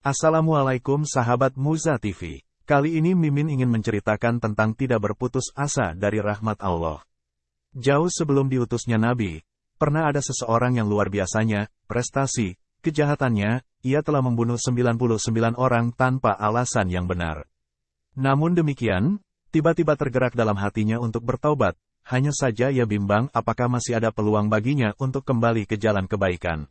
Assalamualaikum sahabat Muza TV. Kali ini Mimin ingin menceritakan tentang tidak berputus asa dari rahmat Allah. Jauh sebelum diutusnya Nabi, pernah ada seseorang yang luar biasanya, prestasi, kejahatannya, ia telah membunuh 99 orang tanpa alasan yang benar. Namun demikian, tiba-tiba tergerak dalam hatinya untuk bertaubat, hanya saja ia bimbang apakah masih ada peluang baginya untuk kembali ke jalan kebaikan.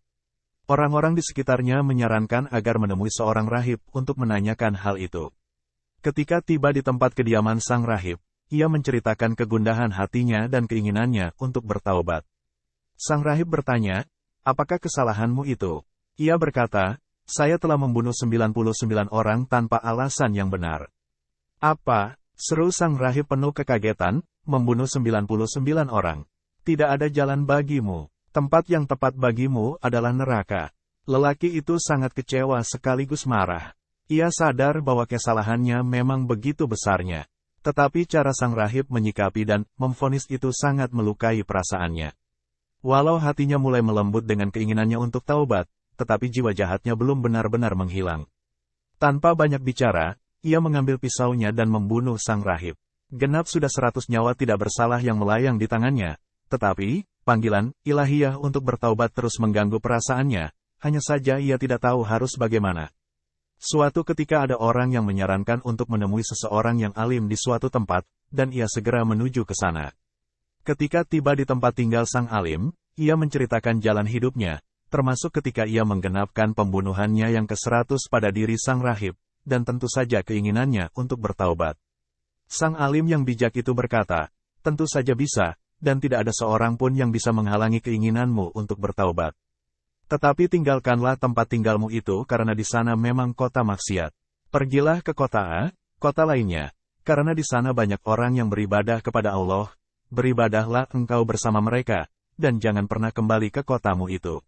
Orang-orang di sekitarnya menyarankan agar menemui seorang rahib untuk menanyakan hal itu. Ketika tiba di tempat kediaman sang rahib, ia menceritakan kegundahan hatinya dan keinginannya untuk bertaubat. Sang rahib bertanya, "Apakah kesalahanmu itu?" Ia berkata, "Saya telah membunuh 99 orang tanpa alasan yang benar." "Apa?" seru sang rahib penuh kekagetan, "membunuh 99 orang? Tidak ada jalan bagimu. Tempat yang tepat bagimu adalah neraka." Lelaki itu sangat kecewa sekaligus marah. Ia sadar bahwa kesalahannya memang begitu besarnya. Tetapi cara sang rahib menyikapi dan memvonis itu sangat melukai perasaannya. Walau hatinya mulai melembut dengan keinginannya untuk taubat, tetapi jiwa jahatnya belum benar-benar menghilang. Tanpa banyak bicara, ia mengambil pisaunya dan membunuh sang rahib. Genap sudah 100 nyawa tidak bersalah yang melayang di tangannya, tetapi panggilan ilahiyah untuk bertaubat terus mengganggu perasaannya, hanya saja ia tidak tahu harus bagaimana. Suatu ketika ada orang yang menyarankan untuk menemui seseorang yang alim di suatu tempat, dan ia segera menuju ke sana. Ketika tiba di tempat tinggal sang alim, ia menceritakan jalan hidupnya, termasuk ketika ia menggenapkan pembunuhannya yang ke-100 pada diri sang rahib, dan tentu saja keinginannya untuk bertaubat. Sang alim yang bijak itu berkata, "Tentu saja bisa, dan tidak ada seorang pun yang bisa menghalangi keinginanmu untuk bertaubat. Tetapi tinggalkanlah tempat tinggalmu itu karena di sana memang kota maksiat. Pergilah ke kota A, kota lainnya, karena di sana banyak orang yang beribadah kepada Allah, beribadahlah engkau bersama mereka, dan jangan pernah kembali ke kotamu itu.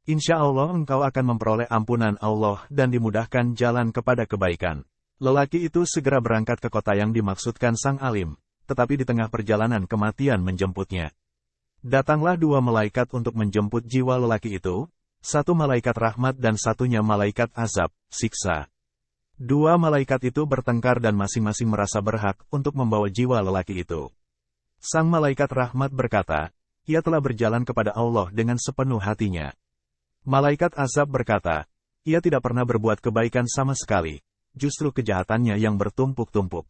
Insya Allah engkau akan memperoleh ampunan Allah dan dimudahkan jalan kepada kebaikan." Lelaki itu segera berangkat ke kota yang dimaksudkan sang alim, tetapi di tengah perjalanan kematian menjemputnya. Datanglah 2 malaikat untuk menjemput jiwa lelaki itu, satu malaikat rahmat dan satunya malaikat azab, siksa. 2 malaikat itu bertengkar dan masing-masing merasa berhak untuk membawa jiwa lelaki itu. Sang malaikat rahmat berkata, "Ia telah berjalan kepada Allah dengan sepenuh hatinya." Malaikat azab berkata, "Ia tidak pernah berbuat kebaikan sama sekali, justru kejahatannya yang bertumpuk-tumpuk."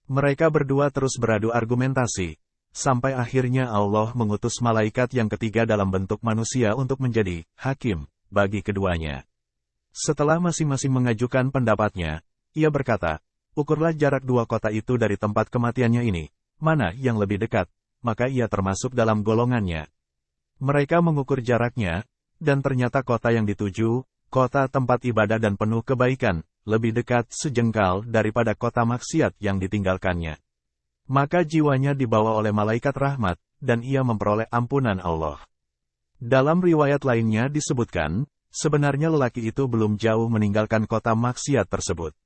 Mereka berdua terus beradu argumentasi, sampai akhirnya Allah mengutus malaikat yang ketiga dalam bentuk manusia untuk menjadi hakim bagi keduanya. Setelah masing-masing mengajukan pendapatnya, ia berkata, "Ukurlah jarak 2 kota itu dari tempat kematiannya ini, mana yang lebih dekat, maka ia termasuk dalam golongannya." Mereka mengukur jaraknya, dan ternyata kota yang dituju, kota tempat ibadah dan penuh kebaikan, lebih dekat sejengkal daripada kota maksiat yang ditinggalkannya. Maka jiwanya dibawa oleh malaikat rahmat, dan ia memperoleh ampunan Allah. Dalam riwayat lainnya disebutkan, sebenarnya lelaki itu belum jauh meninggalkan kota maksiat tersebut.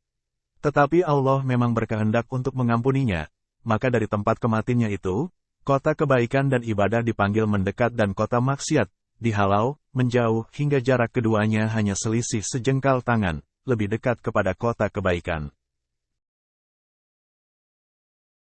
Tetapi Allah memang berkehendak untuk mengampuninya, maka dari tempat kematiannya itu, kota kebaikan dan ibadah dipanggil mendekat dan kota maksiat dihalau, menjauh, hingga jarak keduanya hanya selisih sejengkal tangan, lebih dekat kepada kota kebaikan.